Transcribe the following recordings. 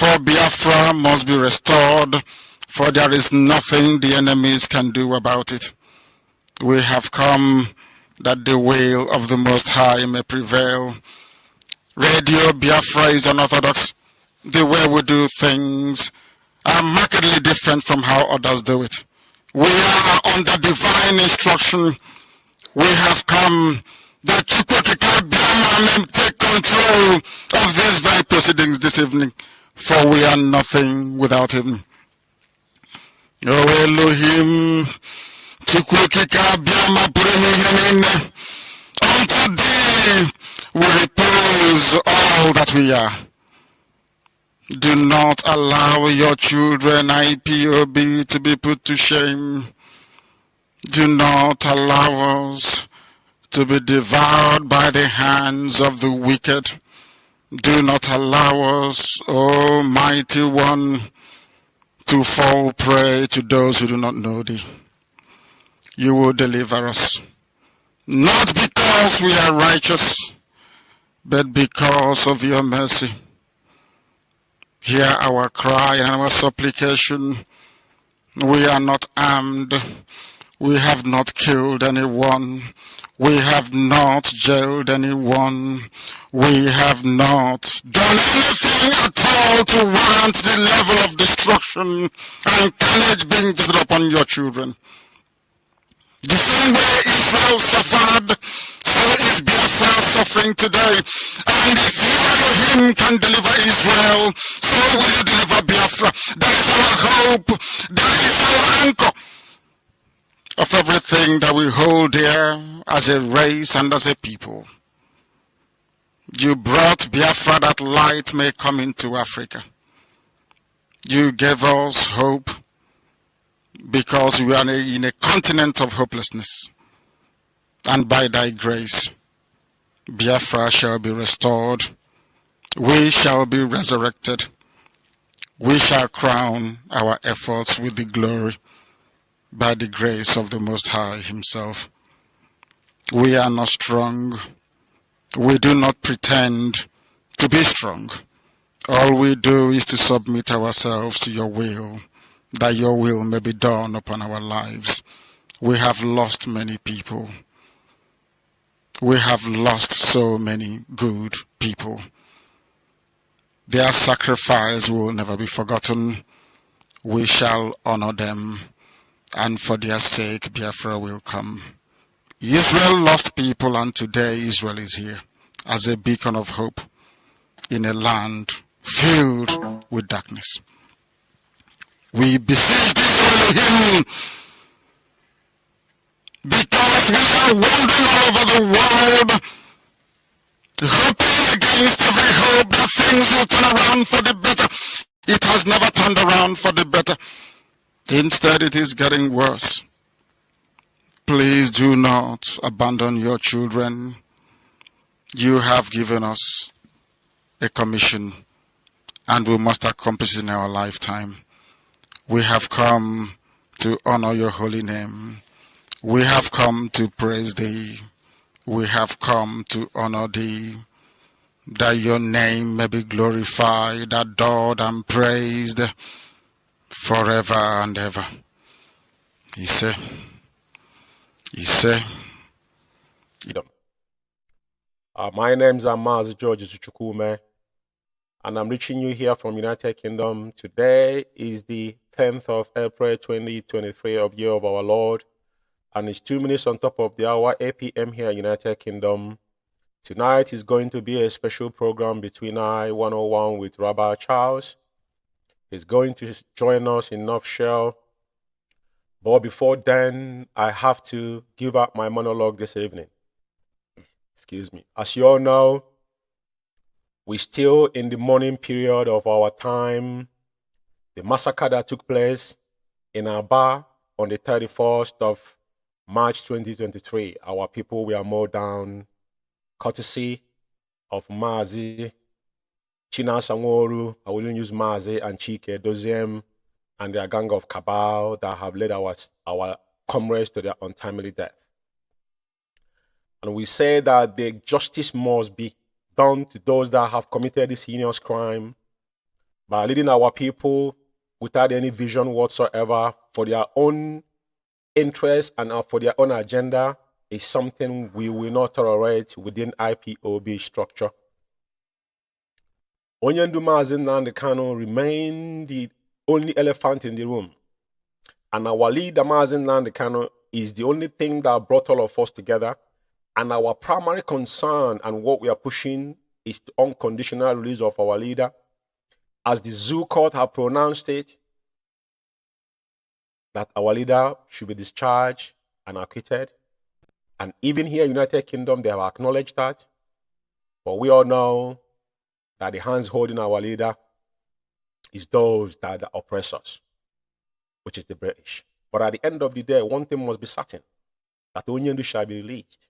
For Biafra must be restored, for there is nothing the enemies can do about it. We have come that the will of the Most High may prevail. Radio Biafra is unorthodox. The way we do things are markedly different from how others do it. We are under divine instruction. We have come that TECNICAL may take control of these very proceedings this evening, for we are nothing without him. O Elohim, TECNICAL unto thee we repose all that we are. Do not allow your children IPOB to be put to shame. Do not allow us to be devoured by the hands of the wicked. Do not allow us, O mighty one, to fall prey to those who do not know thee. You will deliver us, not because we are righteous, but because of your mercy. Hear our cry and our supplication. We are not armed. We have not killed anyone. We have not jailed anyone. We have not done anything at all to warrant the level of destruction and carnage being visited upon your children. The same way Israel suffered, so is Biafra suffering today. And if you, Elohim, can deliver Israel, so will you deliver Biafra. That is our hope. That is our anchor of everything that we hold dear as a race and as a people. You brought Biafra that light may come into Africa. You gave us hope because we are in a continent of hopelessness. And by thy grace, Biafra shall be restored. We shall be resurrected. We shall crown our efforts with the glory by the grace of the Most High Himself. We are not strong. We do not pretend to be strong. All we do is to submit ourselves to your will, that your will may be done upon our lives. We have lost many people. We have lost so many good people. Their sacrifice will never be forgotten. We shall honor them, and for their sake Biafra will come. Israel lost people, and today Israel is here as a beacon of hope in a land filled with darkness. We beseech thee, Elohim, because we are wandering all over the world, hoping against every hope that things will turn around for the better. It has never turned around for the better. Instead, it is getting worse. Please do not abandon your children. You have given us a commission, and we must accomplish it in our lifetime. We have come to honor your holy name. We have come to praise thee. We have come to honor thee, that your name may be glorified, adored, and praised forever and ever. Ise. My name is Amaz George Chukwume, and I'm reaching you here from United Kingdom. Today is the 10th of April 2023 of year of our Lord, and it's 2 minutes on top of the hour, 8 p.m. here in United Kingdom. Tonight is going to be a special program between I 101 with Rabbi Charles. He's going to join us in North Shell. But before then, I have to give up my monologue this evening. Excuse me. As you all know, we're still in the mourning period of our time. The massacre that took place in Aba on the 31st of March 2023. Our people were mowed down, courtesy of Mazi, China Sanworu, I will use Mazi and Chike Doziem, and their gang of cabal that have led our comrades to their untimely death. And we say that the justice must be done to those that have committed this heinous crime by leading our people without any vision whatsoever for their own interests and for their own agenda is something we will not tolerate within IPOB structure. Onyendu Mazi Nnamdi Kanu remain the only elephant in the room. And our leader, Mazi Nnamdi Kanu, is the only thing that brought all of us together. And our primary concern and what we are pushing is the unconditional release of our leader. As the Zoo Court have pronounced it, that our leader should be discharged and acquitted. And even here in United Kingdom, they have acknowledged that. But we all know that the hands holding our leader is those that oppress us, which is the British. But at the end of the day, one thing must be certain, that Onyendu shall be released.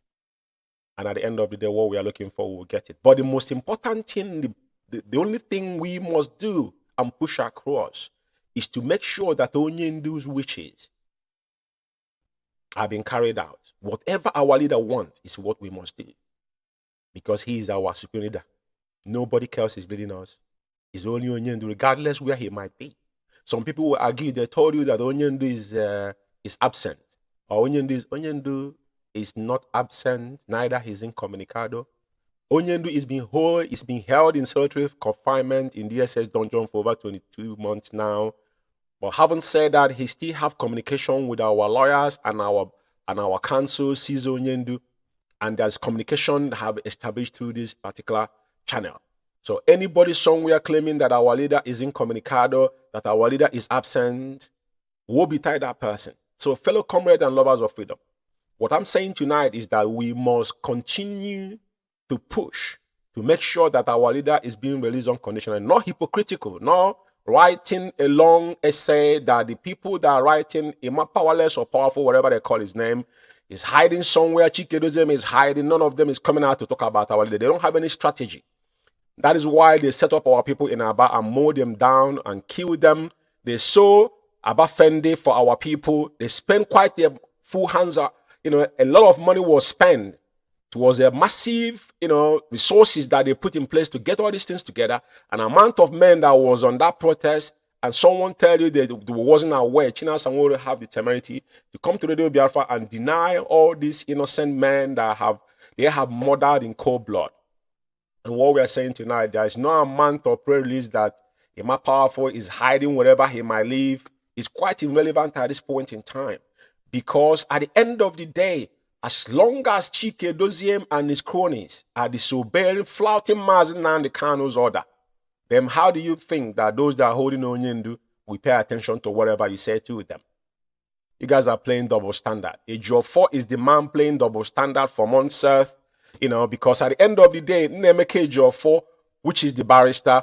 And at the end of the day, what we are looking for, we will get it. But the most important thing, the only thing we must do and push across is to make sure that Onyendu's wishes have been carried out. Whatever our leader wants is what we must do. Because he is our superior leader. Nobody else is leading us. It's only Onyendu, regardless where he might be. Some people will argue, they told you that Onyendu is absent. Or Onyendu is not absent, neither is incommunicado. Onyendu is being held in solitary confinement in DSS dungeon for over 22 months now. But having said that, he still have communication with our lawyers and our counsel, sees Onyendu, and there's communication have established through this particular channel. So anybody somewhere claiming that our leader is incommunicado, that our leader is absent, woe betide that person. So fellow comrades and lovers of freedom, what I'm saying tonight is that we must continue to push to make sure that our leader is being released unconditionally, not hypocritical, not writing a long essay that the people that are writing, powerless or powerful, whatever they call his name, is hiding somewhere. Chikedozem is hiding. None of them is coming out to talk about our leader. They don't have any strategy. That is why they set up our people in Aba and mow them down and kill them. They sow Abafende for our people. They spent quite a full hands, a lot of money was spent. It was a massive, resources that they put in place to get all these things together. An amount of men that was on that protest, and someone tell you that they wasn't aware, China Sanwo have the temerity to come to Radio Biafra and deny all these innocent men that have murdered in cold blood. And what we are saying tonight, there is no amount of prayer release that Emma Powerful is hiding wherever he might live. It's quite irrelevant at this point in time. Because at the end of the day, as long as Chike Doziem and his cronies are disobeying, flouting Mazi Nnamdi Kanu's order, then how do you think that those that are holding Onyendu will pay attention to whatever you say to them? You guys are playing double standard. Ejiofor is the man playing double standard for months, because at the end of the day, Nemeke Ejiofor, which is the barrister,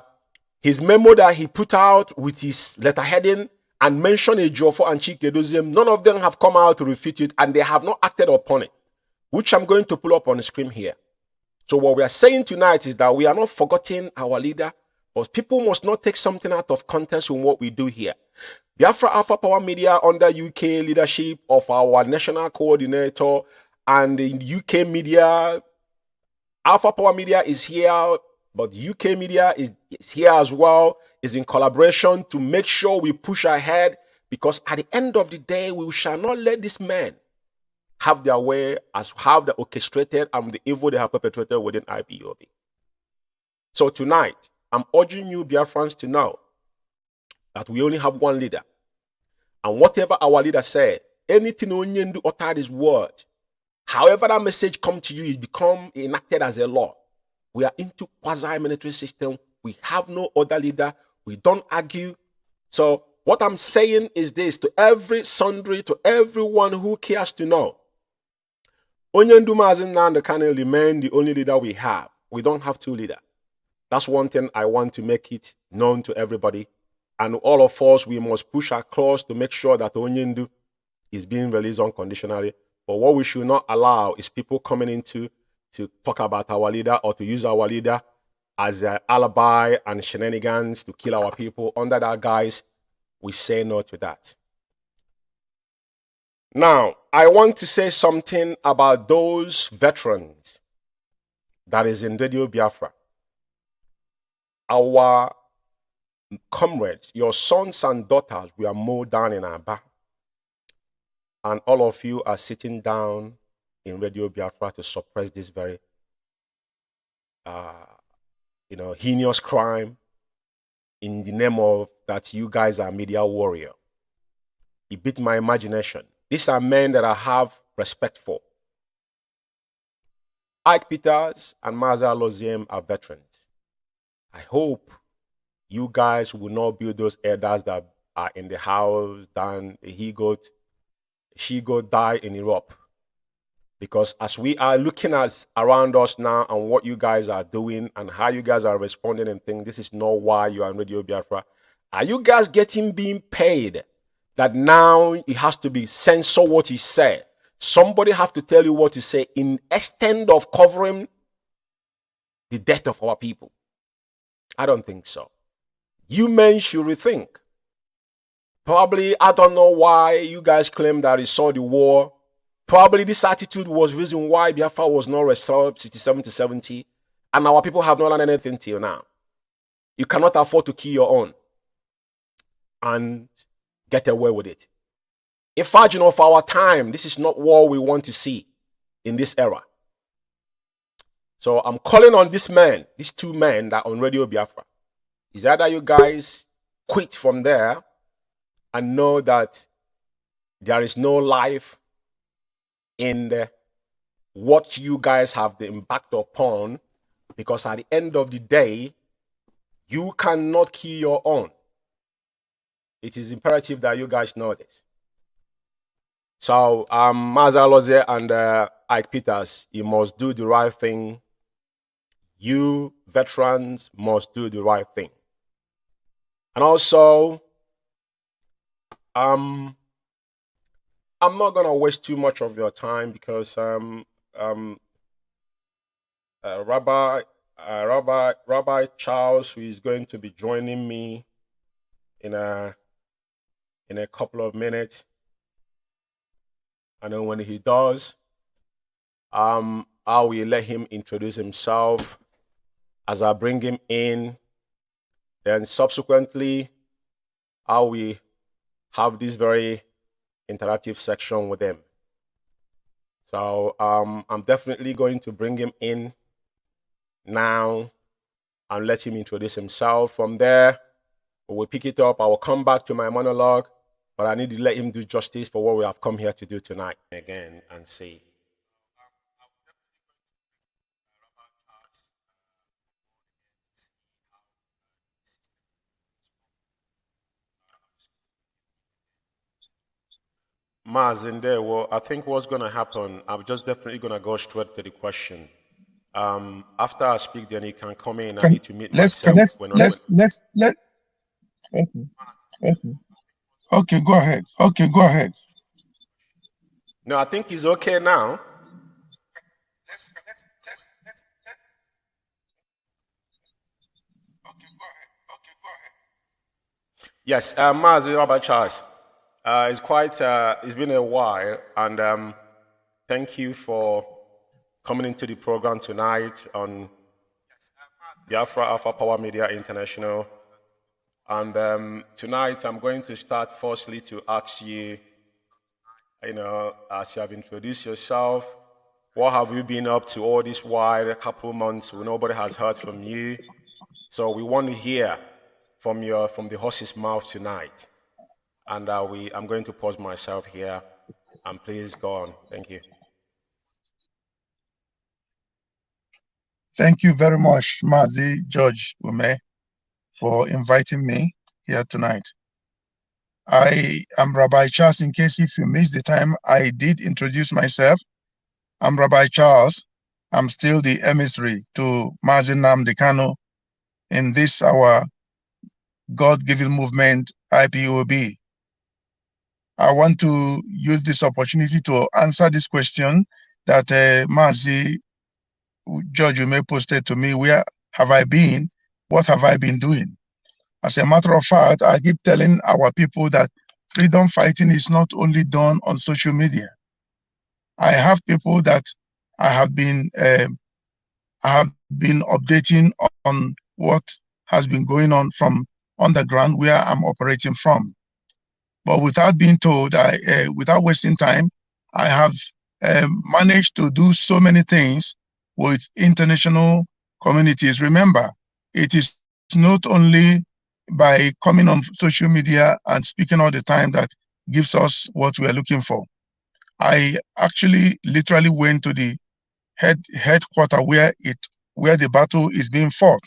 his memo that he put out with his letterheading and mentioned Ejiofor and Chike Doziem, none of them have come out to refute it, and they have not acted upon it, which I'm going to pull up on the screen here. So what we are saying tonight is that we are not forgetting our leader, but people must not take something out of context in what we do here. Biafra Alpha Power Media, under UK leadership of our national coordinator and the UK media, Alpha Power Media is here, but UK media is here as well, is in collaboration to make sure we push ahead, because at the end of the day, we shall not let these men have their way as how they orchestrated and the evil they have perpetrated within IPOB. So tonight, I'm urging you Biafrans to know that we only have one leader. And whatever our leader said, anything Onyendu uttered his word, however that message come to you, is become enacted as a law. We are into quasi-military system. We have no other leader. We don't argue. So what I'm saying is this to every sundry, to everyone who cares to know. Onyendu Mazi Nnamdi Kanu remain the only leader we have. We don't have two leaders. That's one thing I want to make it known to everybody. And all of us, we must push our claws to make sure that Onyendu is being released unconditionally. But what we should not allow is people coming into to talk about our leader or to use our leader as an alibi and shenanigans to kill our people. Under that guise, we say no to that. Now, I want to say something about those veterans that is in Radio Biafra. Our comrades, your sons and daughters, we are mowed down in Aba. And all of you are sitting down in Radio Biafra to suppress this very, heinous crime in the name of that you guys are media warrior. It beat my imagination. These are men that I have respect for. Ike Peters and Mazi Aloziem are veterans. I hope you guys will not be those elders that are in the house, then she got die in Europe. Because as we are looking at around us now and what you guys are doing and how you guys are responding and things, this is not why you are on Radio Biafra. Are you guys being paid that now it has to be censor what you say? Somebody have to tell you what to say in extent of covering the death of our people? I don't think so. You men should rethink. Probably, I don't know why you guys claim that you saw the war. Probably this attitude was the reason why Biafra was not restored 67 to 70. And our people have not learned anything till now. You cannot afford to kill your own and get away with it. If of our time, this is not what we want to see in this era. So I'm calling on these men, these two men that are on Radio Biafra. Is either you guys quit from there and know that there is no life in what you guys have the impact upon, because at the end of the day, you cannot kill your own. It is imperative that you guys know this. So, Mazi Aloziem and Ike Peters, you must do the right thing. You veterans must do the right thing. And also, I'm not gonna waste too much of your time because Rabbi Charles, who is going to be joining me in in a couple of minutes. And then when he does, I will let him introduce himself. As I bring him in, then subsequently, I will have this very interactive section with him. So I'm definitely going to bring him in now and let him introduce himself. From there, we will pick it up. I will come back to my monologue, but I need to let him do justice for what we have come here to do tonight again and see. Mazinde, well, I think what's going to happen, I'm just definitely going to go straight to the question. After I speak, then you can come in. I need to meet myself. Okay, go ahead. No, I think he's okay now. Yes, Mazi Robert Charles. It's been a while, and thank you for coming into the program tonight on Biafra Alpha Power Media International. And tonight I'm going to start firstly to ask you, as you have introduced yourself, what have you been up to all this while, a couple months, nobody has heard from you. So we want to hear from the horse's mouth tonight. And I'm going to pause myself here, and please go on. Thank you. Thank you very much, Mazi George Ume, for inviting me here tonight. I am Rabbi Charles. In case if you missed the time, I did introduce myself. I'm Rabbi Charles. I'm still the emissary to Mazi Nnamdi Kanu in this our God-given movement, IPOB. I want to use this opportunity to answer this question that Mazi George Ume posted to me. Where have I been? What have I been doing? As a matter of fact, I keep telling our people that freedom fighting is not only done on social media. I have people that I have been updating on what has been going on from underground where I'm operating from. But without being told, without wasting time, I have managed to do so many things with international communities. Remember, it is not only by coming on social media and speaking all the time that gives us what we are looking for. I actually literally went to the headquarters where the battle is being fought.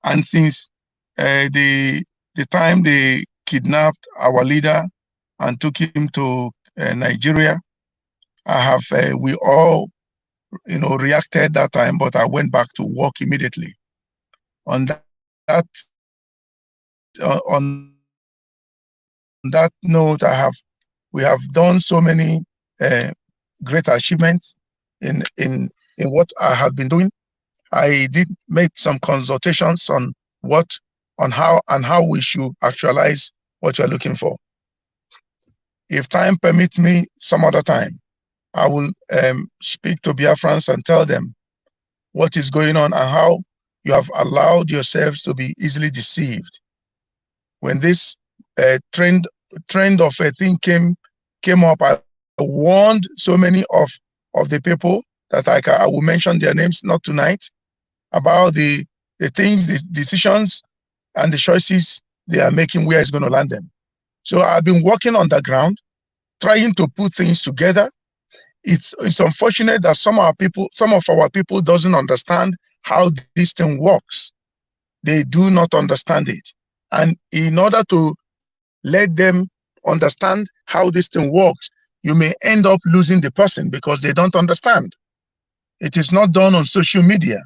And since the time they kidnapped our leader and took him to Nigeria, we all reacted that time, but I went back to work immediately. On that note, we have done so many great achievements in what I have been doing. I did make some consultations on how we should actualize what you're looking for. If time permits me some other time, I will speak to Biafrans and tell them what is going on and how you have allowed yourselves to be easily deceived. When this trend of a thing came up, I warned so many of the people that I will mention their names not tonight, about the things, the decisions and the choices they are making, where it's going to land them. So I've been working on the ground, trying to put things together. It's unfortunate that some of our people doesn't understand how this thing works. They do not understand it. And in order to let them understand how this thing works, you may end up losing the person because they don't understand. It is not done on social media.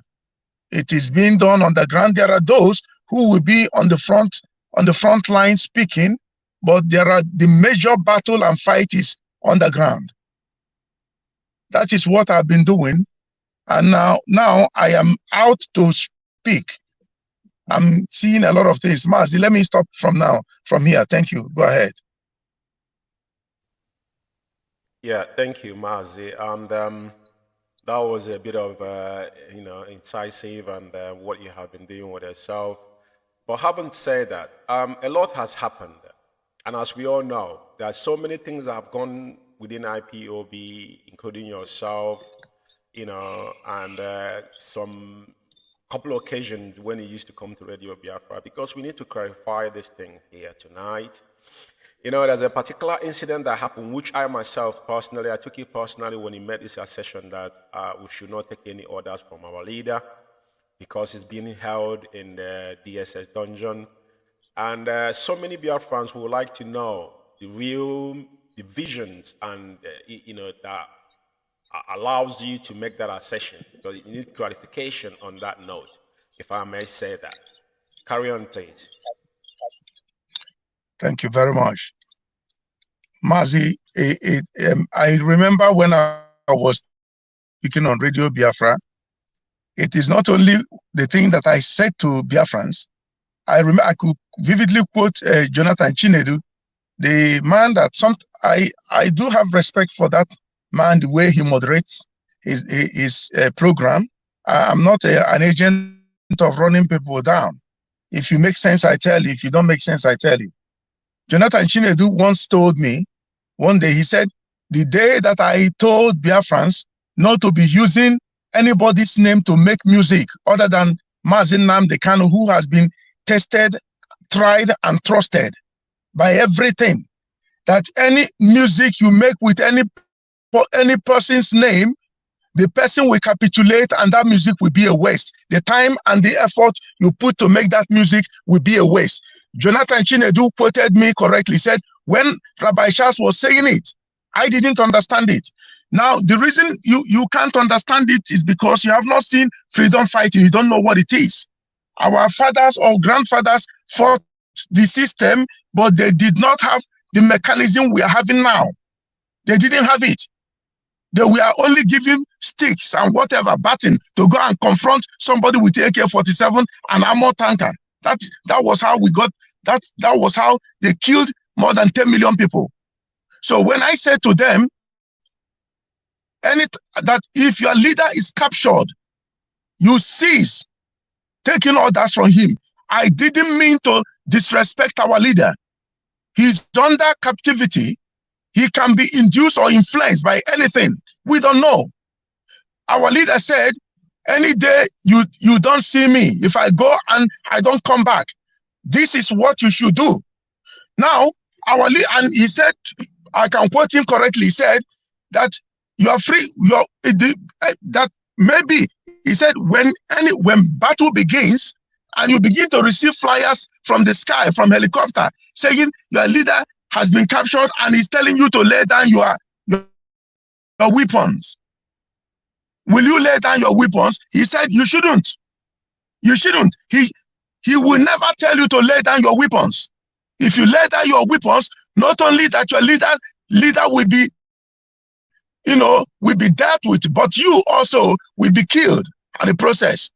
It is being done on the ground. There are those who will be on the front line speaking, but the major battle and fight is on the ground. That is what I've been doing. And now I am out to speak I'm seeing a lot of things. Mazi, let me stop from here. Thank you. Go ahead. Yeah, thank you, Mazi. And that was a bit of, incisive and what you have been doing with yourself. But having said that, a lot has happened. And as we all know, there are so many things that have gone within IPOB, including yourself, and some couple of occasions when he used to come to Radio Biafra, because we need to clarify these things here tonight. There's a particular incident that happened, which I myself personally, I took it personally when he made this session that we should not take any orders from our leader because he's being held in the DSS dungeon. And so many Biafrans who would like to know the visions and, that allows you to make that assertion. So you need clarification on that note, if I may say that. Carry on, please. Thank you very much. Mazi, I remember when I was speaking on Radio Biafra, it is not only the thing that I said to Biafrans. I could vividly quote Jonathan Chinedu, the man that I do have respect for that man, the way he moderates his program. I'm not an agent of running people down. If you make sense, I tell you. If you don't make sense, I tell you. Jonathan Chinedu once told me, one day he said, the day that I told Biafrans not to be using anybody's name to make music other than Mazi Nnamdi Kanu, who has been tested, tried, and trusted by everything, that any music you make with any person's name, the person will capitulate and that music will be a waste. The time and the effort you put to make that music will be a waste. Jonathan Chinedu quoted me correctly, said, when Rabbi Charles was saying it, I didn't understand it. Now, the reason you can't understand it is because you have not seen freedom fighting. You don't know what it is. Our fathers or grandfathers fought the system, but they did not have the mechanism we are having now. They didn't have it. They were only given sticks and whatever, baton to go and confront somebody with AK-47 and armor tanker. That was how we got, that was how they killed more than 10 million people. So when I said to them, that if your leader is captured, you cease taking orders from him. I didn't mean to disrespect our leader. He's under captivity. He can be induced or influenced by anything. We don't know. Our leader said, any day you don't see me, if I go and I don't come back, this is what you should do. Now, our leader, and he said, I can quote him correctly, he said that you are free, that maybe, he said, when battle begins and you begin to receive flyers from the sky, from helicopter, saying your leader has been captured and he's telling you to lay down your weapons. Will you lay down your weapons? He said, you shouldn't. You shouldn't. He will never tell you to lay down your weapons. If you lay down your weapons, not only that your leader will be, will be dealt with, but you also will be killed in the process.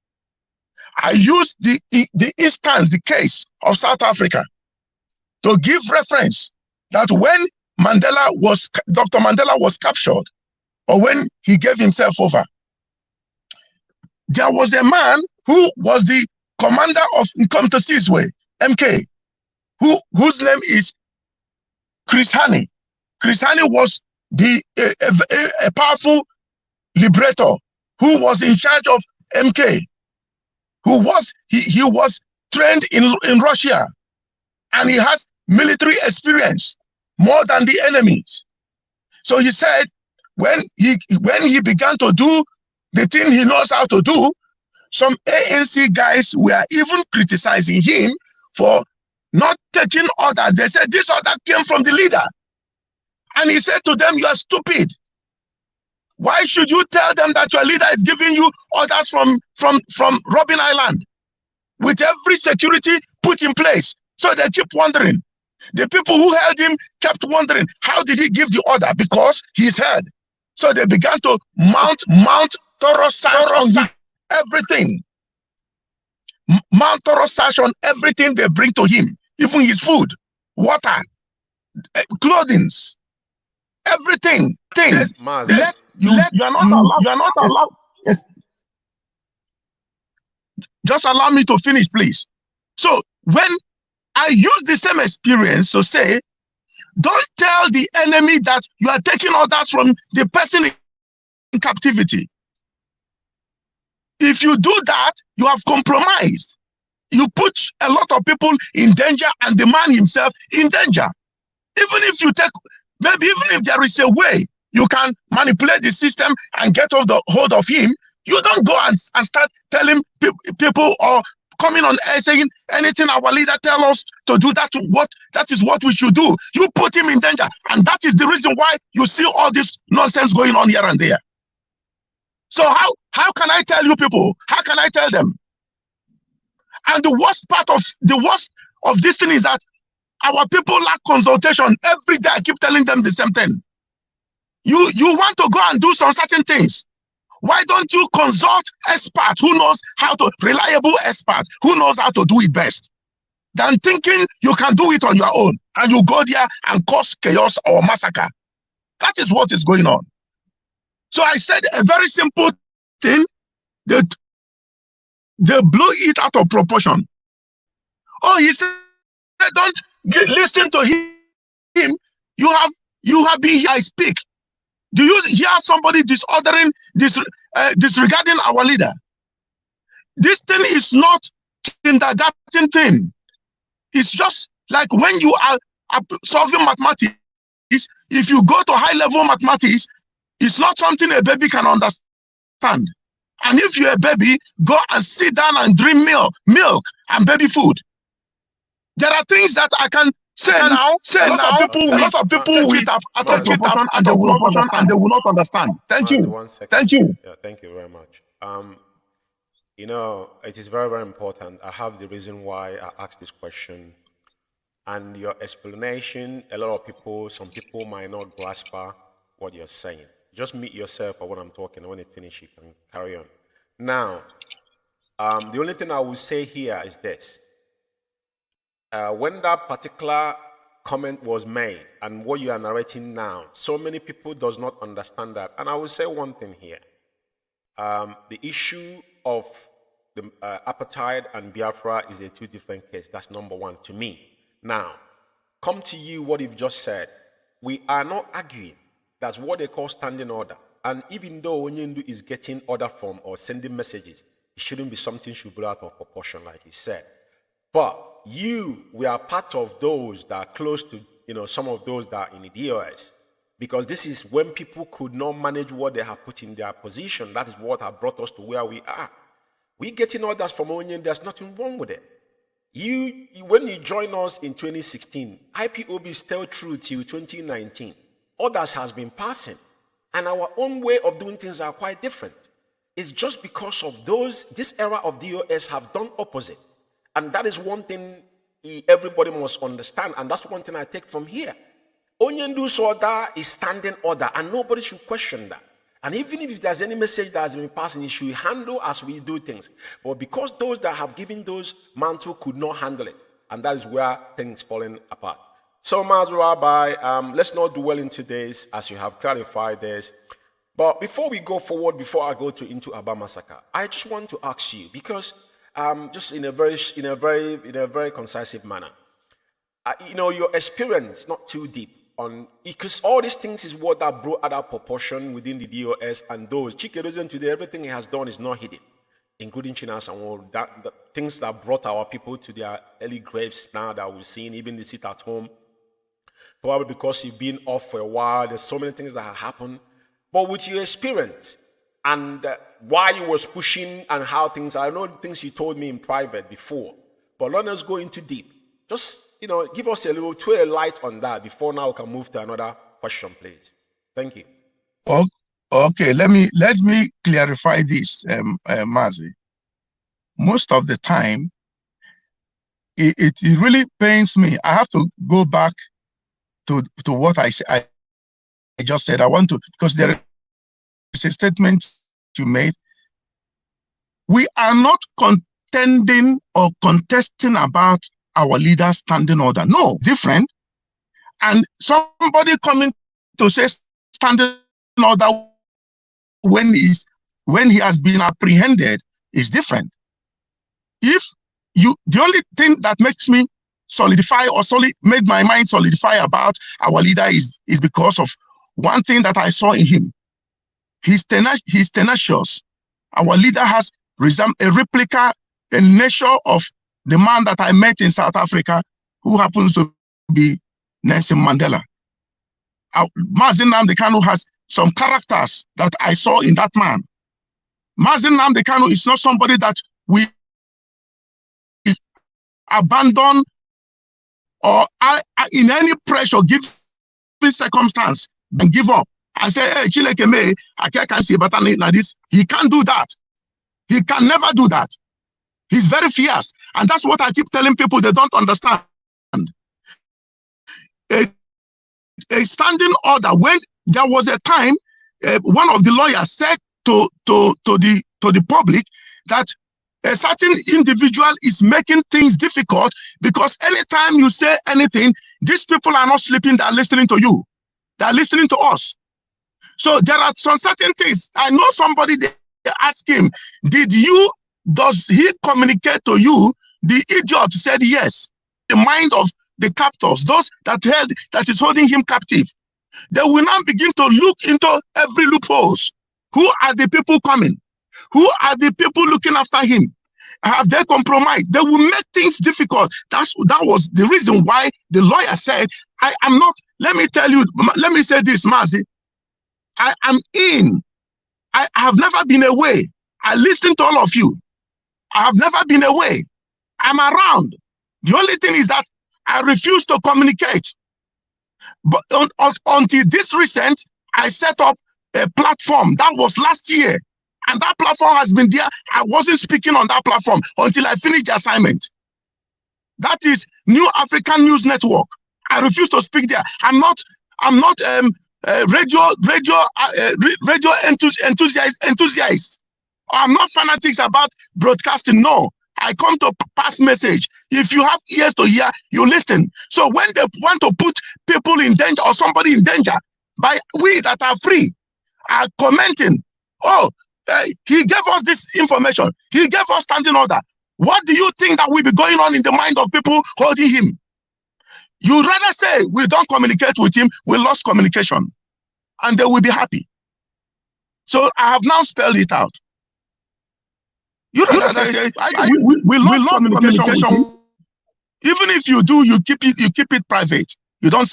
I used the instance, the case of South Africa to give reference that when Dr. Mandela was captured, or when he gave himself over, there was a man who was the commander of Nkomto Sizwe, MK, whose name is Chris Hani. Chris Hani was a powerful liberator who was in charge of MK, he was trained in Russia, and he has military experience more than the enemies. So he said, when he began to do the thing he knows how to do, some ANC guys were even criticizing him for not taking orders. They said this order came from the leader. And he said to them, you are stupid. Why should you tell them that your leader is giving you orders from Robben Island with every security put in place? So they keep wondering. The people who held him kept wondering, how did he give the order? Because he's heard. So they began to mount thorough search on everything. Mount search on everything they bring to him, even his food, water, clothing, everything. You are not allowed. Yes. Just allow me to finish, please. So when I use the same experience to say, don't tell the enemy that you are taking orders from the person in captivity. If you do that, you have compromised. You put a lot of people in danger and the man himself in danger. Even if you take, maybe even if there is a way you can manipulate the system and get off the hold of him, you don't go and start telling people or coming on air saying anything our leader tell us to do, that is what we should do. You put him in danger, and that is the reason why you see all this nonsense going on here and there. So how can I tell you people? How can I tell them? And the worst of this thing is that our people lack consultation. Every day I keep telling them the same thing. You want to go and do some certain things. Why don't you consult experts who knows how to, reliable experts who knows how to do it best, than thinking you can do it on your own and you go there and cause chaos or massacre. That is what is going on. So I said a very simple thing, that they blow it out of proportion. Oh, he said, don't listen to him. You have been here, I speak. Do you hear somebody disregarding our leader? This thing is not kindergarten thing. It's just like when you are solving mathematics. If you go to high level mathematics, it's not something a baby can understand. And if you're a baby, go and sit down and drink milk and baby food. There are things that I can say now. A lot of people will take it out of proportion and they will not understand. Thank you. Thank you. Yeah, thank you very much. You know, it is very, very important. I have the reason why I asked this question. And your explanation, a lot of people, some people might not grasp what you're saying. Just meet yourself for what I'm talking. When you finish, you can carry on. Now, the only thing I will say here is this. When that particular comment was made and what you are narrating now, so many people does not understand that. And I will say one thing here. The issue of the apartheid and Biafra is a two different case. That's number one to me. Now, come to you what you've just said. We are not arguing. That's what they call standing order. And even though Onyendu is getting order from or sending messages, it shouldn't be something should be out of proportion, like he said. But we are part of those that are close to, some of those that are in the DOS. Because this is when people could not manage what they have put in their position. That is what has brought us to where we are. We getting orders from Onyendu, there's nothing wrong with it. When you join us in 2016, IPOB is still true till 2019. Others has been passing. And our own way of doing things are quite different. It's just because of this era of DOS have done opposite. And that is one thing everybody must understand. And that's one thing I take from here. Onyendu's order is standing order, and nobody should question that. And even if there's any message that has been passing, it should handle as we do things. But because those that have given those mantle could not handle it, and that is where things falling apart. So, Master Rabbi, let's not dwell into this as you have clarified this. But before we go forward, before I go into Aba Massacre, I just want to ask you, because just in a very concise manner, your experience not too deep on, because all these things is what that brought out of proportion within the DOS and those. Chikedozen today, everything he has done is not hidden, including Chinas and all that, the things that brought our people to their early graves now that we're seeing, even they sit at home. Probably because you've been off for a while, there's so many things that have happened. But with your experience and why you was pushing and how things, I know things you told me in private before, but let us go into deep. Just, give us a little light on that before now we can move to another question, please. Thank you. Okay, let me clarify this, Mazi. Most of the time, it really pains me. I have to go back to what I just said. I want to, because there is a statement you made. We are not contending or contesting about our leader's standing order. No, different. And somebody coming to say standing order when he has been apprehended is different. If the only thing that makes me solidify or made my mind solidify about our leader is because of one thing that I saw in him. He's tenacious. Our leader has a replica, a nature of the man that I met in South Africa, who happens to be Nelson Mandela. Mazi Nnamdi Kanu has some characters that I saw in that man. Mazi Nnamdi Kanu is not somebody that we abandon or in any pressure, given circumstance, and give up and say, hey, Chileke me, I can't see better than this. He can't do that. He can never do that. He's very fierce. And that's what I keep telling people they don't understand. A standing order, when there was a time, one of the lawyers said to the public that a certain individual is making things difficult because anytime you say anything, these people are not sleeping, they're listening to you. They're listening to us. So there are some certain things. I know somebody, they ask him, does he communicate to you? The idiot said yes. The mind of the captors, those that is holding him captive, they will now begin to look into every loopholes. Who are the people coming? Who are the people looking after him? Have they compromised? They will make things difficult. That was the reason why the lawyer said, I am not, let me say this, Mazi. I am in. I have never been away. I listen to all of you. I have never been away. I'm around. The only thing is that I refuse to communicate. But until this recent, I set up a platform. That was last year. And that platform has been there. I wasn't speaking on that platform until I finished the assignment. That is New African News Network. I refuse to speak there. I'm not radio enthusiast. I'm not fanatics about broadcasting. No, I come to pass message. If you have ears to hear, you listen. So when they want to put people in danger or somebody in danger, by we that are free are commenting, oh, he gave us this information. He gave us standing order. What do you think that will be going on in the mind of people holding him? You rather say we don't communicate with him, we lost communication, and they will be happy. So I have now spelled it out. You rather say we lost communication. Even if you do, you keep it private. You don't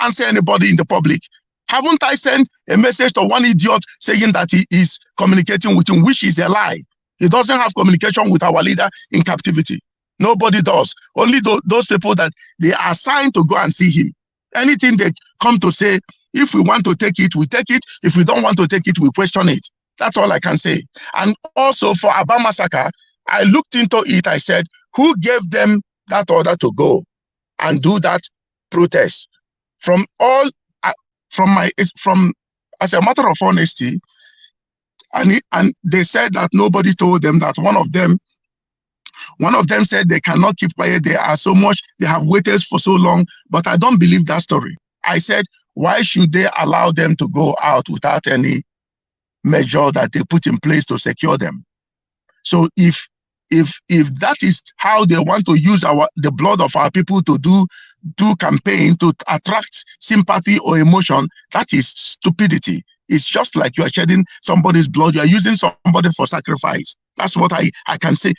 answer anybody in the public. Haven't I sent a message to one idiot saying that he is communicating with him, which is a lie? He doesn't have communication with our leader in captivity. Nobody does. Only those people that they are assigned to go and see him. Anything they come to say, if we want to take it, we take it. If we don't want to take it, we question it. That's all I can say. And also for Aba massacre, I looked into it. I said, who gave them that order to go and do that protest? As a matter of honesty, and they said that nobody told them that. One of them said they cannot keep quiet. They have waited for so long, but I don't believe that story. I said, why should they allow them to go out without any measure that they put in place to secure them? So if that is how they want to use the blood of our people to do campaign to attract sympathy or emotion, that is stupidity. It's just like you are shedding somebody's blood. You are using somebody for sacrifice. That's what I can say.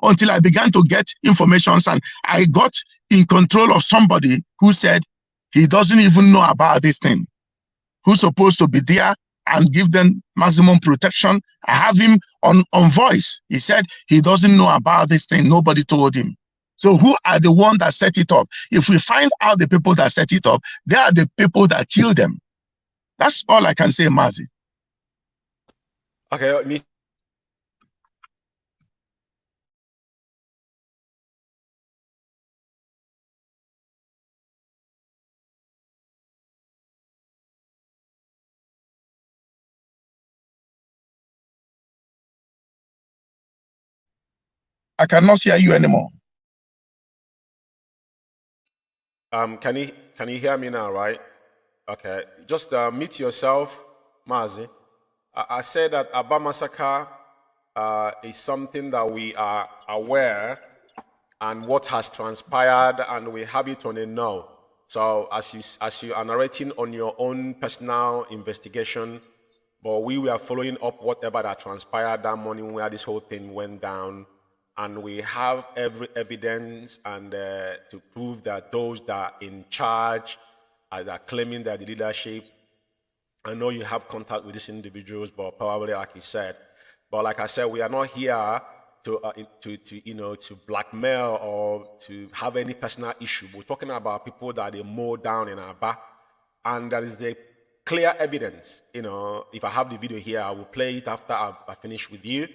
Until I began to get information, and I got in control of somebody who said he doesn't even know about this thing, who's supposed to be there and give them maximum protection. I have him on voice. He said he doesn't know about this thing. Nobody told him. So who are the ones that set it up? If we find out the people that set it up, they are the people that kill them. That's all I can say, Mazi. Okay, I cannot hear you anymore. Can you hear me now, right? Okay. Just mute yourself, Mazi. I said that Aba massacre is something that we are aware and what has transpired, and we have it on a know. So as you are narrating on your own personal investigation, but we were following up whatever that transpired that morning where this whole thing went down, and we have every evidence and to prove that those that are in charge are claiming that the leadership. I know you have contact with these individuals, but probably like you said. But like I said, we are not here to blackmail or to have any personal issue. We're talking about people that they mow down in Aba, and there is a clear evidence. If I have the video here, I will play it after I finish with you.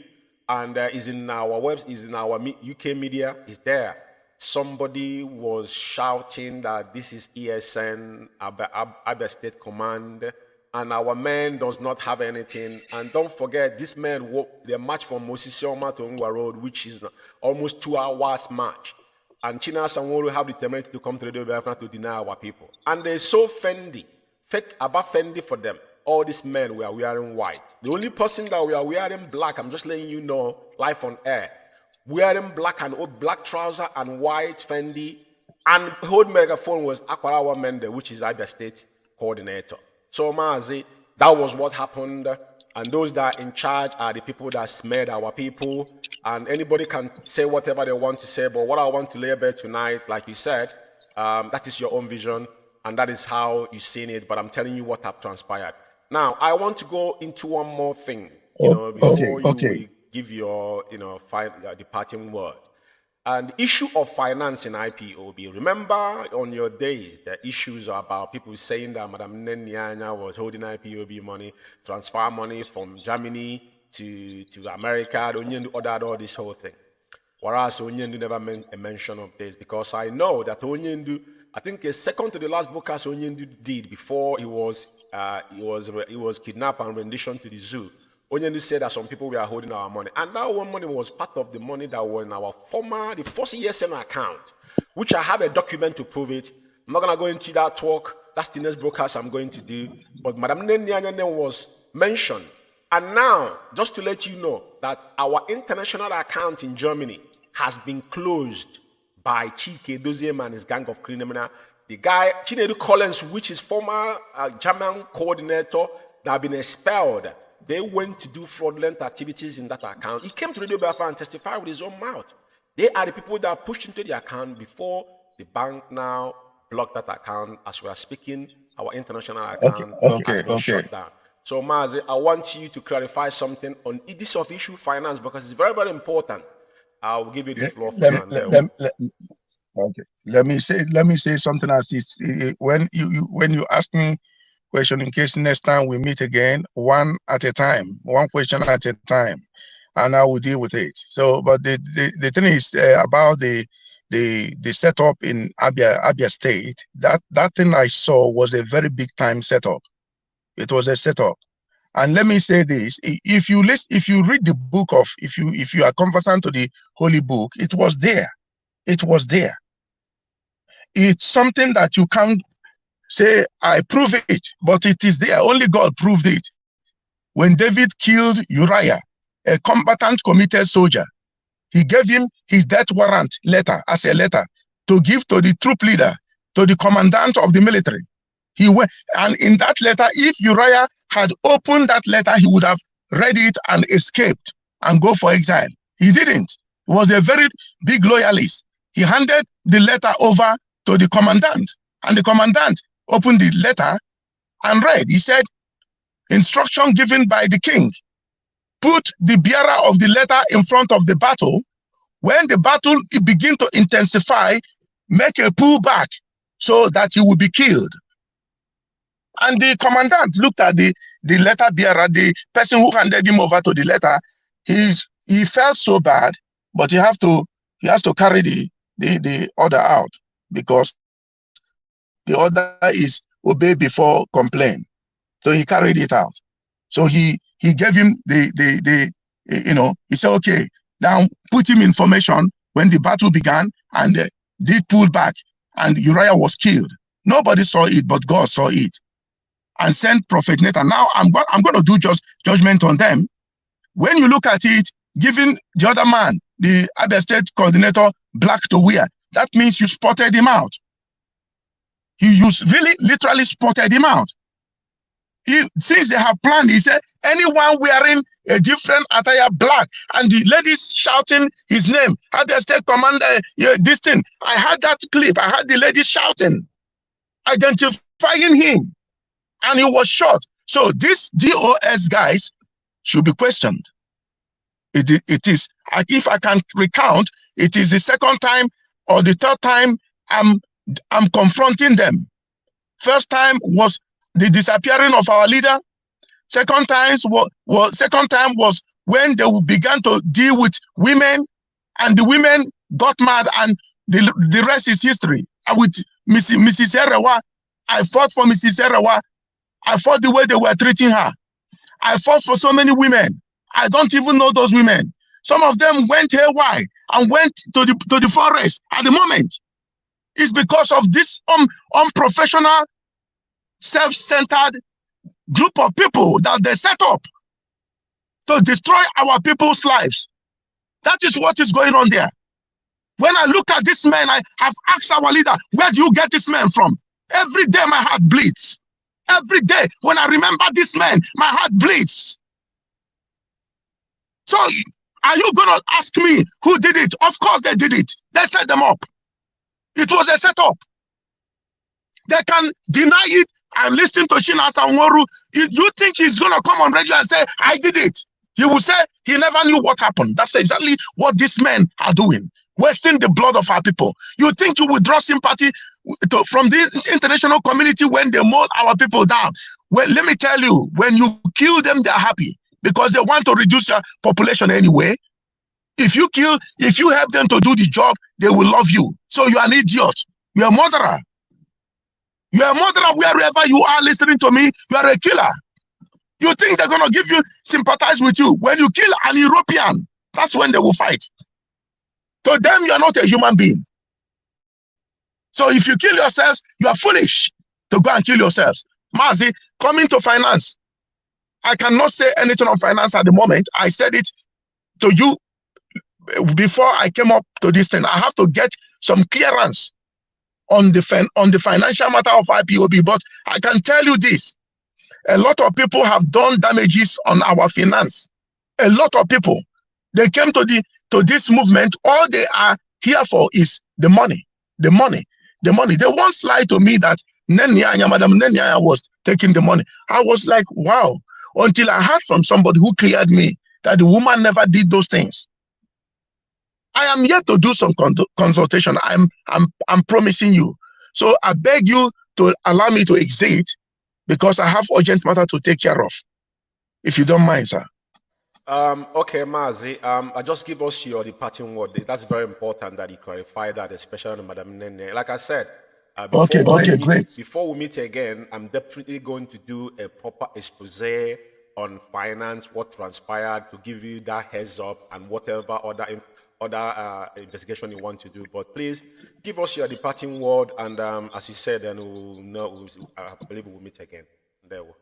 And is in our webs, is in our UK media, is there. Somebody was shouting that this is ESN, Abia State Command, and our man does not have anything. And don't forget, this man walked the march from Mosisioma to Ngwa Road, which is almost 2 hours march. And China Sanwo have the temerity to come to the Biafra to deny our people. And they're so fake about fendi for them. All these men were wearing white. The only person that we are wearing black, I'm just letting you know, live on air, wearing black and old black trouser and white Fendi, and hold megaphone was Akwarawa Mende, which is Abia State coordinator. So Mazi, that was what happened, and those that are in charge are the people that smeared our people, and anybody can say whatever they want to say, but what I want to lay bare tonight, like you said, that is your own vision, and that is how you've seen it, but I'm telling you what have transpired. Now, I want to go into one more thing, before you give your, departing word. And the issue of financing IPOB. Remember on your days, the issues are about people saying that Madam Nenyanya was holding IPOB money, transfer money from Germany to America. Onyendu ordered all this whole thing. Whereas Onyendu never made a mention of this, because I know that Onyendu, I think a second to the last broadcast Onyendu did before he was kidnapped and rendition to the zoo. Onyendu said that some people were holding our money, and that one money was part of the money that was in our the first ESN account, which I have a document to prove it. I'm not gonna go into that talk. That's the next broadcast I'm going to do. But Madam Nenyanya was mentioned, and now just to let you know that our international account in Germany has been closed by Chike Doziem and his gang of criminals. The guy, Chinedu Collins, which is former German coordinator, that have been expelled. They went to do fraudulent activities in that account. He came to Radio Biafra and testified with his own mouth. They are the people that pushed into the account before the bank now blocked that account. As we are speaking, our international account has been shut down. So, Mazi, I want you to clarify something on this of issue finance, because it's very, very important. I will give you the floor. Let me say something as this. When you ask me question, in case next time we meet again, one at a time, one question at a time, and I will deal with it. So, but the thing is about the setup in Abia State. That thing I saw was a very big time setup. It was a setup. And let me say this: if you read the book of, if you are conversant to the Holy Book, it was there. It was there. It's something that you can't say, I prove it, but it is there. Only God proved it. When David killed Uriah, a combatant committed soldier, he gave him his death warrant letter as a letter to give to the troop leader, to the commandant of the military. He went, and in that letter, if Uriah had opened that letter, he would have read it and escaped and go for exile. He didn't. He was a very big loyalist. He handed the letter over to the commandant, and the commandant opened the letter and read. He said, instruction given by the king, put the bearer of the letter in front of the battle. When the battle begin to intensify, make a pullback so that he will be killed. And the commandant looked at the letter bearer, the person who handed him over to the letter. He felt so bad, but he has to carry the order out, because the order is obey before complain. So he carried it out. So he gave him he said, okay, Now put him in formation when the battle began, and did pull back, and Uriah was killed. Nobody saw it, but God saw it, and sent Prophet Nathan. Now I'm going to do judgment on them. When you look at it, giving the other man, the other state coordinator, black to wear, that means you spotted him out. You really literally spotted him out. Since they have planned, he said, anyone wearing a different attire, black, and the ladies shouting his name, Abia State Commander, this thing. I had that clip. I had the ladies shouting, identifying him, and he was shot. So these DOS guys should be questioned. It is, if I can recount, it is the second time or the third time I'm confronting them. First time was the disappearing of our leader. Second time was when they began to deal with women, and the women got mad, and the rest is history. With Mrs. Erewa, I fought for Mrs. Erewa. I fought the way they were treating her. I fought for so many women. I don't even know those women. Some of them went haywire and went to the forest at the moment. It's because of this unprofessional, self-centered group of people that they set up to destroy our people's lives. That is what is going on there. When I look at this man, I have asked our leader, where do you get this man from? Every day my heart bleeds. Every day when I remember this man, my heart bleeds. So are you going to ask me who did it? Of course they did it. They set them up. It was a setup. They can deny it. I'm listening to Chinasa Nworu. You think he's going to come on radio and say, I did it? He will say he never knew what happened. That's exactly what these men are doing. Wasting the blood of our people. You think you will draw sympathy from the international community when they mow our people down? Well, let me tell you, when you kill them, they're happy because they want to reduce your population anyway. If you help them to do the job, they will love you. So you are an idiot. You are a murderer. You are a murderer wherever you are listening to me. You are a killer. You think they're going to give you, sympathize with you. When you kill an European, that's when they will fight. To them, you are not a human being. So if you kill yourselves, you are foolish to go and kill yourselves. Mazi, coming to finance. I cannot say anything on finance at the moment. I said it to you before I came up to this thing. I have to get some clearance on the financial matter of IPOB, but I can tell you this. A lot of people have done damages on our finance. A lot of people. They came to this movement. All they are here for is the money. The money. The money. They once lied to me that Madam Nenya was taking the money. I was like, wow. Until I heard from somebody who cleared me that the woman never did those things. I am yet to do some consultation. I'm promising you. So I beg you to allow me to exit because I have urgent matter to take care of. If you don't mind, sir. Okay, Mazi. I just give us your departing word. That's very important that you clarify that, especially on Madam Nene. Like I said, great. Before we meet again, I'm definitely going to do a proper expose on finance, what transpired, to give you that heads up and whatever other investigation you want to do. But please give us your departing word, and as you said, then we'll know. I believe we'll meet again. There we go.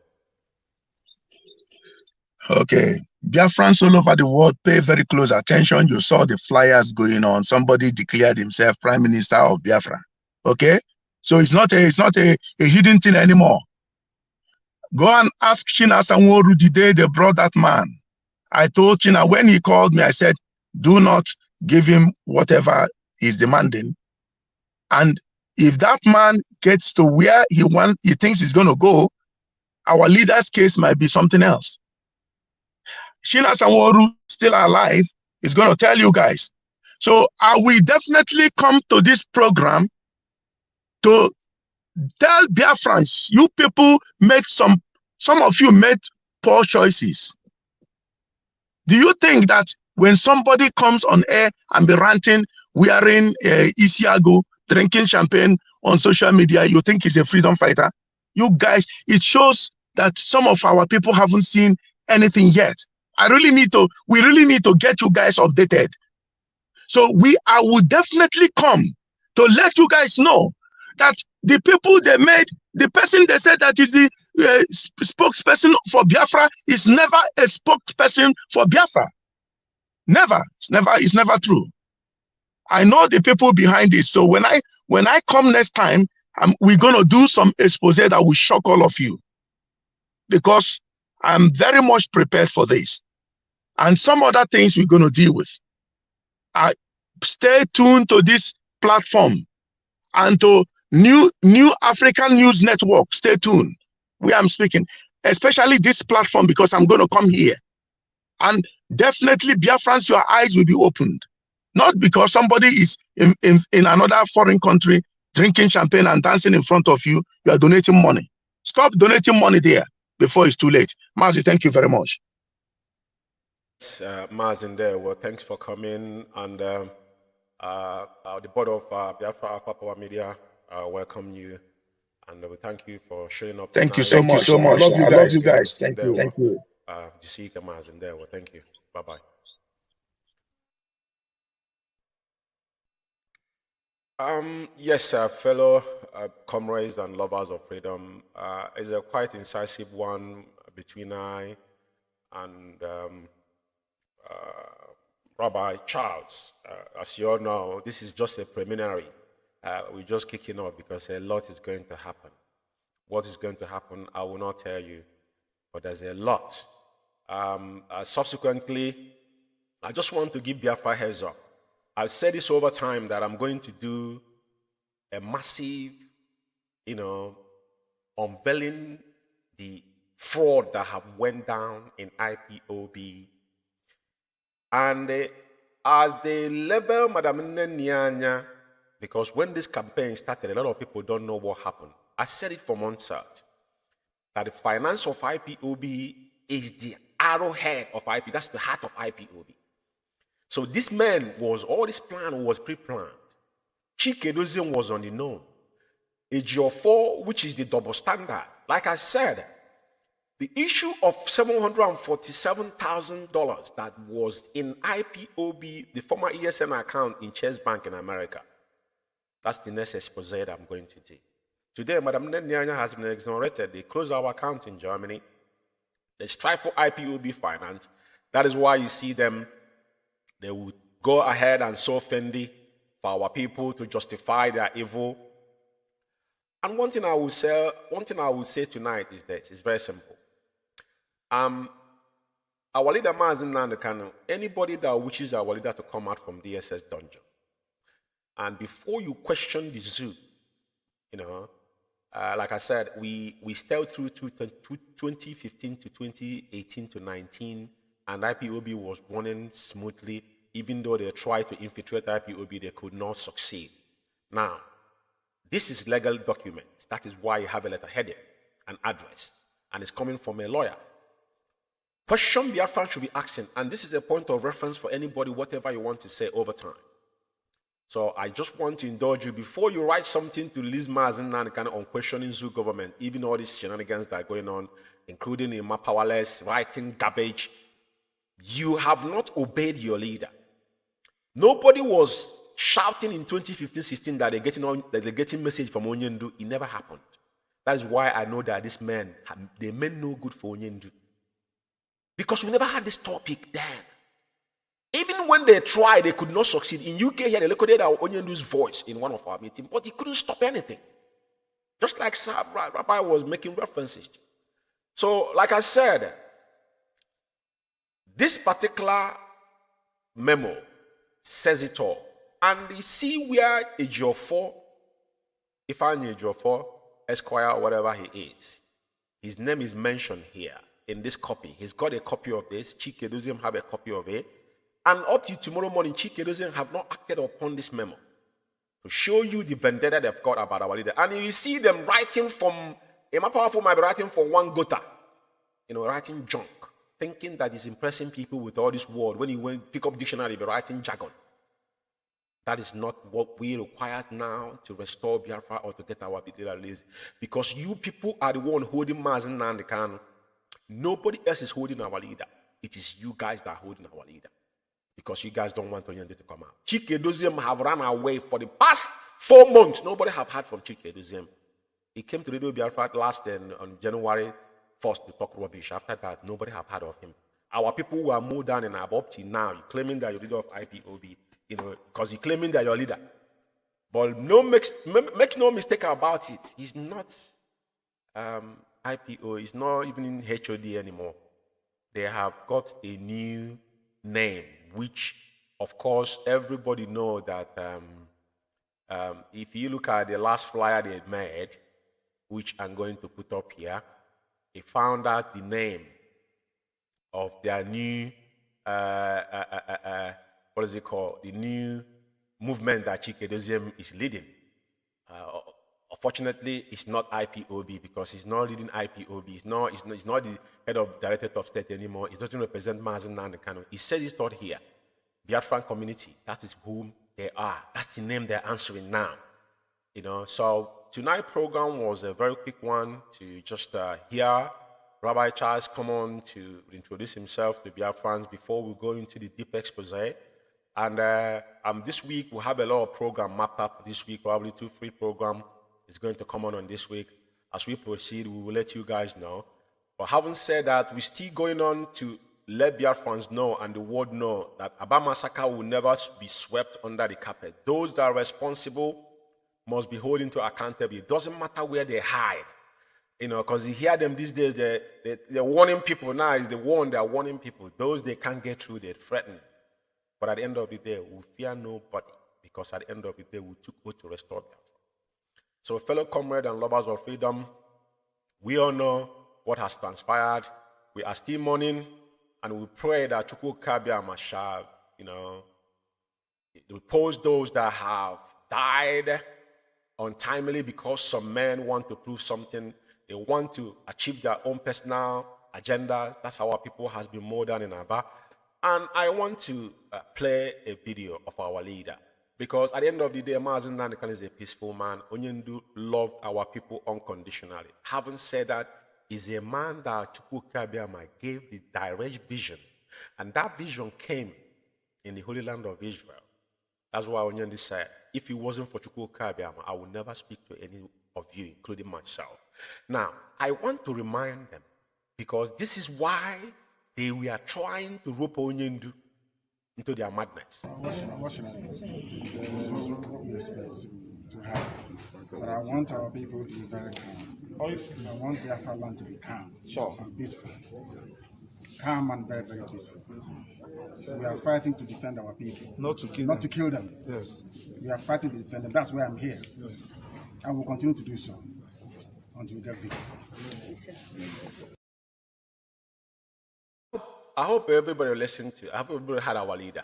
Okay. Biafrans all over the world, pay very close attention. You saw the flyers going on. Somebody declared himself Prime Minister of Biafra. Okay? So it's not a hidden thing anymore. Go and ask Chinasa Nworu the day they brought that man. I told China, when he called me, I said, do not give him whatever he's demanding. And if that man gets to where he thinks he's going to go, our leader's case might be something else. Chinasa Nworu, still alive, is going to tell you guys. So I will definitely come to this program to tell Biafrans, you people made some of you made poor choices. Do you think that when somebody comes on air and be ranting, wearing Isiago, drinking champagne on social media, you think he's a freedom fighter? You guys, it shows that some of our people haven't seen anything yet. we really need to get you guys updated. So I will definitely come to let you guys know that the people the person they said that is the spokesperson for Biafra is never a spokesperson for Biafra. Never. It's never true. I know the people behind this. So when I come next time, we're going to do some expose that will shock all of you, because I'm very much prepared for this. And some other things we're going to deal with. Stay tuned to this platform and to New African News Network. Stay tuned where I'm speaking, especially this platform, because I'm going to come here. And definitely, Biafrans, your eyes will be opened. Not because somebody is in another foreign country drinking champagne and dancing in front of you, you are donating money. Stop donating money there before it's too late. Mazi, thank you very much. Mazin there, well, thanks for coming. And the board of Biafra Power Media welcome you. And we thank you for showing up. Thank you so much. I love you guys. Thank you. Thank you. Jessica Mazin there, well, thank you. Bye-bye. Yes, fellow comrades and lovers of freedom, is a quite incisive one between I and Rabbi Charles. As you all know, this is just a preliminary. We're just kicking off because a lot is going to happen. What is going to happen, I will not tell you, but there's a lot. Subsequently, I just want to give Biafra heads up. I've said this over time that I'm going to do a massive, unveiling the fraud that have went down in IPOB. And as they label Madam Nyanya, because when this campaign started, a lot of people don't know what happened. I said it from onset, that the finance of IPOB is the arrowhead of IP. That's the heart of IPOB. So this man all this plan was pre-planned. Chikedozian was on the known. AGO4, which is the double standard. Like I said, the issue of $747,000 that was in IPOB, the former ESN account in Chase Bank in America. That's the next expose that I'm going to do. Today, Madam Nyanya has been exonerated. They closed our account in Germany. They strive for IPOB finance. That is why you see them. They would go ahead and sow Fendi for our people to justify their evil. And one thing I will say tonight is this. It's very simple. Our leader Mazin Nandekano, anybody that wishes our leader to come out from DSS dungeon, and before you question the zoo, like I said, we stayed through 2015 to 2018 to 19, and IPOB was running smoothly. Even though they tried to infiltrate IPOB, they could not succeed. Now, this is legal documents. That is why you have a letter headed, an address, and it's coming from a lawyer. Question Biafran should be asking, and this is a point of reference for anybody, whatever you want to say over time. So I just want to indulge you before you write something to release Mazin Nankan on questioning Zoo government, even all these shenanigans that are going on, including in my powerless, writing garbage. You have not obeyed your leader. Nobody was shouting in 2015-16 that they're getting message from Onyendu. It never happened. That is why I know that this man, they meant no good for Onyendu. Because we never had this topic then. Even when they tried, they could not succeed. In UK here, they recorded our Onyendu's voice in one of our meetings, but he couldn't stop anything. Just like Rabbi was making references. So, like I said, this particular memo says it all. And you see where AGO4, if I knew AGO4, Esquire, or whatever he is, his name is mentioned here in this copy. He's got a copy of this. Chike doesn't have a copy of it. And up to tomorrow morning, Chike doesn't have not acted upon this memo to show you the vendetta they've got about our leader. And you see them writing from, a powerful might be writing from one gota, writing junk, thinking that he's impressing people with all this word. When he went pick up dictionary, be writing jargon. That is not what we require now to restore Biafra or to get our leader released. Because you people are the one holding Mazin Nandekano. Nobody else is holding our leader. it is you guys that are holding our leader. Because you guys don't want Onyendi to come out. Chike Doziem have run away for the past 4 months. Nobody have heard from Chike Doziem. He came to Radio Biafra last on January 1st to talk rubbish. After that, nobody have heard of him. Our people who are moved down and up till now, you're claiming that you're leader of IPOB, because you're claiming that you're leader. But make no mistake about it. He's not IPO. He's not even in HOD anymore. They have got a new name, which, of course, everybody know that if you look at the last flyer they made, which I'm going to put up here, they found out the name of their new, what is it called? The new movement that Chike Doziem is leading. Unfortunately, it's not IPOB because he's not leading IPOB. He's not the head of Directorate of State anymore. He doesn't represent Mazen Nandekano. He said his thought here. Biafran community, that is whom they are. That's the name they're answering now. So tonight's program was a very quick one to just hear Rabbi Charles come on to introduce himself to Biafrans before we go into the deep expose. And this week we'll have a lot of program mapped up this week, probably 2-3 programs is going to come on this week. As we proceed, we will let you guys know. But having said that, we're still going on to let Biafrans know and the world know that Aba massacre will never be swept under the carpet. Those that are responsible must be held into accountability. It doesn't matter where they hide. Because you hear them these days, they're warning people now. Is the one they're warning people. Those they can't get through, they're threatening. But at the end of the day, we fear nobody. Because at the end of the day, we took oath to restore Biafra. So, fellow comrades and lovers of freedom, we all know what has transpired. We are still mourning, and we pray that Chukwu Kabiama shall, repose those that have died untimely because some men want to prove something. They want to achieve their own personal agendas. That's how our people has been murdered in Aba. And I want to play a video of our leader. Because at the end of the day, Mazen Nandekano is a peaceful man. Onyendu loved our people unconditionally. Having said that, he's a man that Chukwu Kabiama gave the direct vision. And that vision came in the Holy Land of Israel. That's why Onyendu said, if it wasn't for Chukwu Kabiama, I would never speak to any of you, including myself. Now, I want to remind them, because this is why they were trying to rope Onyendu into their madness. Unfortunately, there is no respect to have. But I want our people to be very calm. I want Biafra land to be calm and peaceful. Calm and very, very peaceful. We are fighting to defend our people. Not to kill them. Yes. We are fighting to defend them. That's why I'm here. Yes. And we'll continue to do so until we get victory. I hope everybody listened to. I hope everybody had our leader.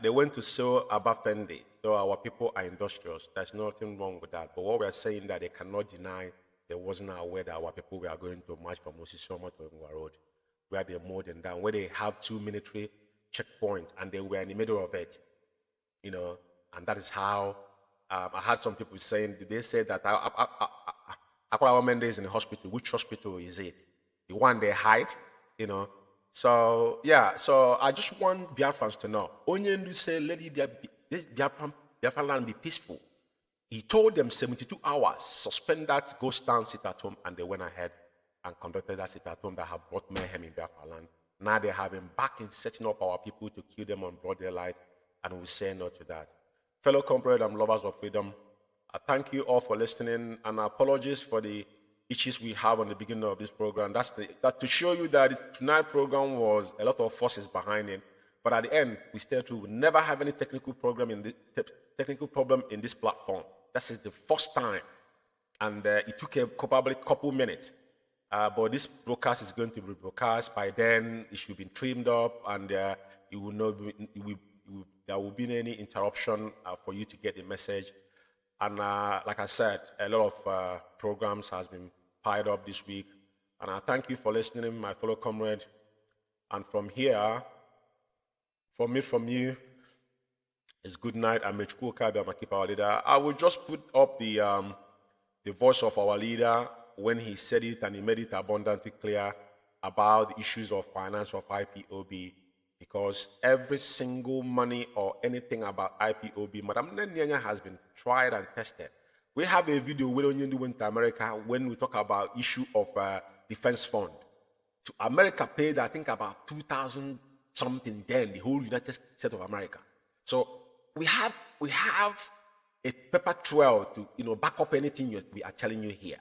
They went to sell Aba Fendi, though our people are industrious. There's nothing wrong with that. But what we are saying that they cannot deny, they wasn't aware that our people were going to march from Osisioma to Ngwa Road, where they mowed them down, where they have 2 military checkpoints, and they were in the middle of it. And that is how I had some people saying, they said that Akwa Mende is in the hospital. Which hospital is it? The one they hide, So, yeah, so I just want Biafrans to know. Onyendu said, let this Biafran land be peaceful. He told them 72 hours, suspend that, go stand, sit at home, and they went ahead and conducted that sit at home that have brought mayhem in Biafra land. Now they have him back in setting up our people to kill them on broad daylight, and we say no to that. Fellow comrades and lovers of freedom, I thank you all for listening, and apologies for the issues we have on the beginning of this program. That to show you that tonight's program was a lot of forces behind it. But at the end, we stay true. We never have any technical problem in this platform. This is the first time, and it took probably a couple minutes. But this broadcast is going to be broadcast. By then, it should be trimmed up, and you will know there will be any interruption for you to get the message. And like I said, a lot of programs has been piled up this week. And I thank you for listening, my fellow comrade. And from here, from you, it's good night. I'm Chukwu Kabiama, keep our leader. I will just put up the voice of our leader when he said it, and he made it abundantly clear. about the issues of finance of IPOB, because every single money or anything about IPOB, Madam Nyanya has been tried and tested. We have a video we went to America when we talk about issue of defense fund. To America paid, I think, about 2,000 something then, the whole United States of America. So we have a paper trail to back up anything we are telling you here.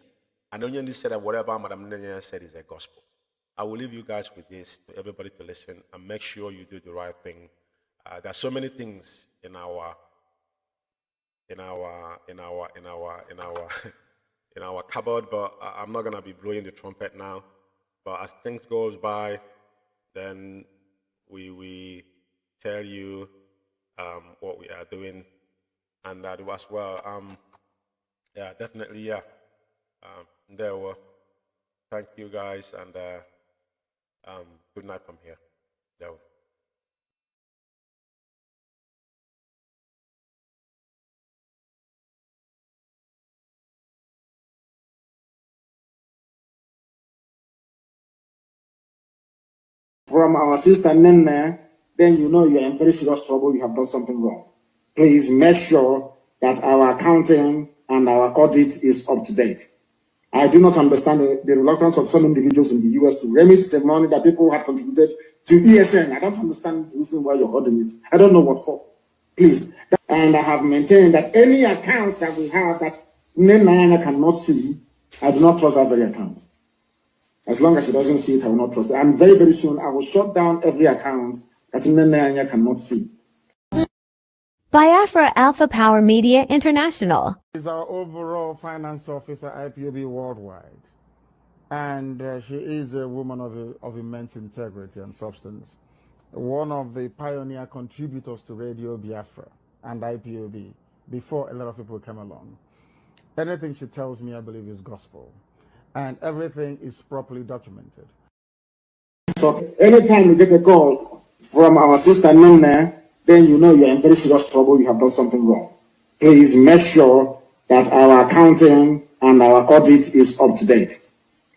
And Onyendi said that whatever Madam Nyanya said is a gospel. I will leave you guys with this to everybody to listen and make sure you do the right thing. There are so many things in our cupboard, but I'm not gonna be blowing the trumpet now. But as things goes by, then we tell you what we are doing, and that as well. Yeah, definitely, yeah. There were. Thank you guys, and good night from here. There were. From our sister Nene, then you know you're in very serious trouble, you have done something wrong. Please make sure that our accounting and our audit is up to date. I do not understand the reluctance of some individuals in the US to remit the money that people have contributed to ESN. I don't understand the reason why you're holding it. I don't know what for. Please. And I have maintained that any account that we have that Nene cannot see, I do not trust that very account. As long as she doesn't see it, I will not trust it. And very, very soon, I will shut down every account that Nene cannot see. Biafra Alpha Power Media International Is our overall finance officer IPOB worldwide, and she is a woman of immense integrity and substance. One of the pioneer contributors to Radio Biafra and IPOB before a lot of people came along. Anything she tells me, I believe, is gospel, and everything is properly documented. So anytime you get a call from our sister Nene, then you know you're in very serious trouble, you have done something wrong. Please make sure that our accounting and our audit is up to date.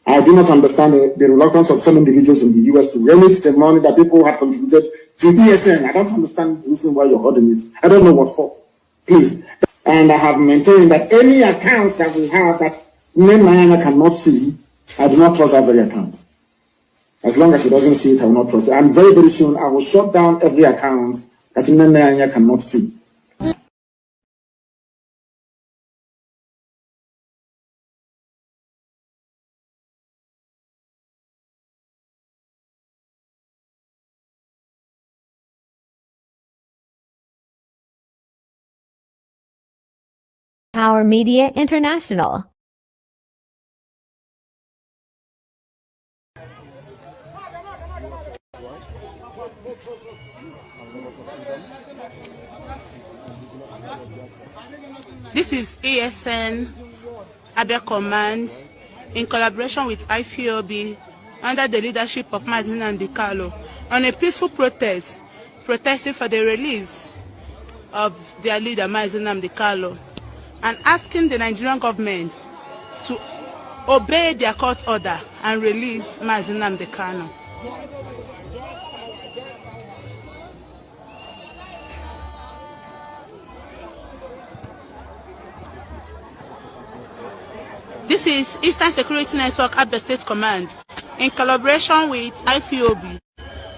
I do not understand the reluctance of some individuals in the US to remit the money that people have contributed to ESN. I don't understand the reason why you're holding it. I don't know what for. Please. And I have maintained that any account that we have that Nene cannot see, I do not trust that very account. As long as she doesn't see it, I will not trust it. And very, very soon, I will shut down every account that Nene cannot see. Power Media International. This is ESN Abia Command in collaboration with IPOB under the leadership of Mazi Nnamdi Kanu on a peaceful protest, protesting for the release of their leader Mazi Nnamdi Kanu and asking the Nigerian government to obey their court order and release Mazi Nnamdi Kanu. This is Eastern Security Network Abia State Command in collaboration with IPOB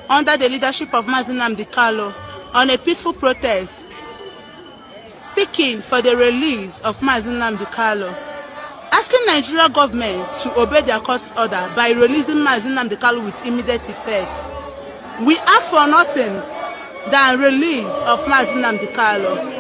under the leadership of Mazi Nnamdi Kanu on a peaceful protest seeking for the release of Mazi Nnamdi Kanu, asking Nigeria government to obey their court order by releasing Mazi Nnamdi Kanu with immediate effect. We ask for nothing than release of Mazi Nnamdi Kanu.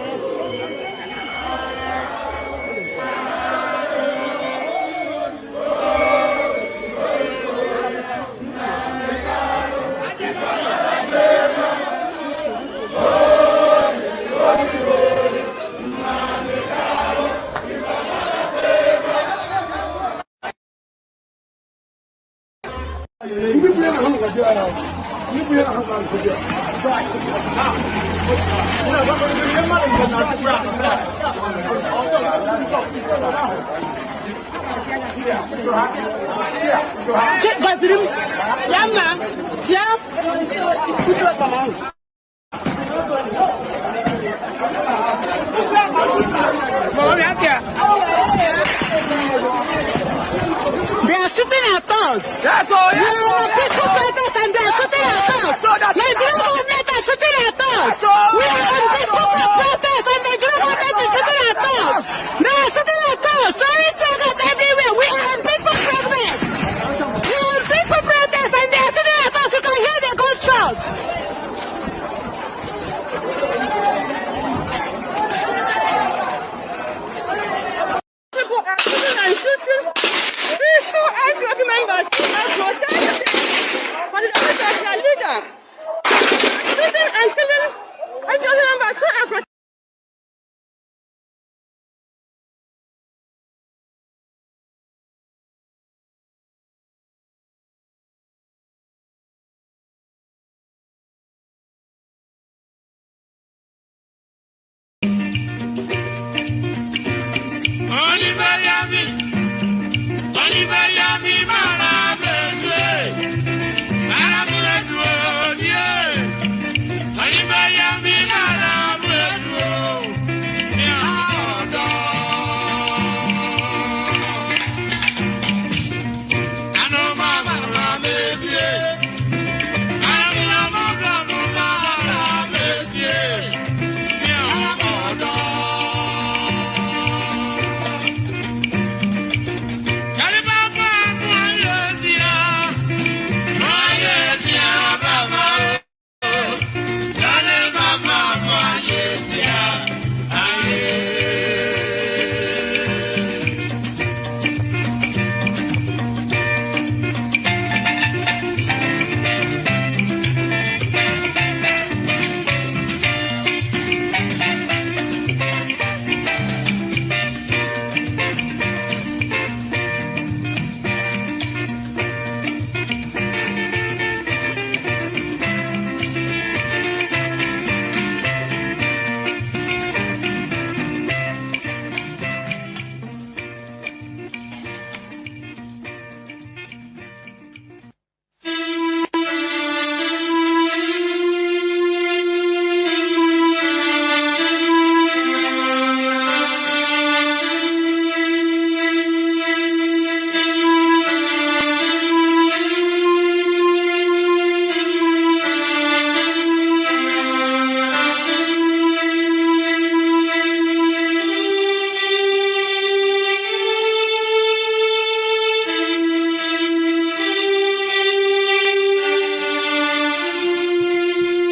They are shooting at us. That's all. We are peaceful protesters and they are shooting at us. Nigerian government are shooting at us. We are on peaceful protest and Nigerian government is shooting at us. They are shooting at us. Sorry, soldiers everywhere. We are on peaceful protest. We are on peaceful protest and they are shooting at us. You can hear the gunshots. People are shooting and shooting. Peaceful IPOB members are protesting for the defense of their leader.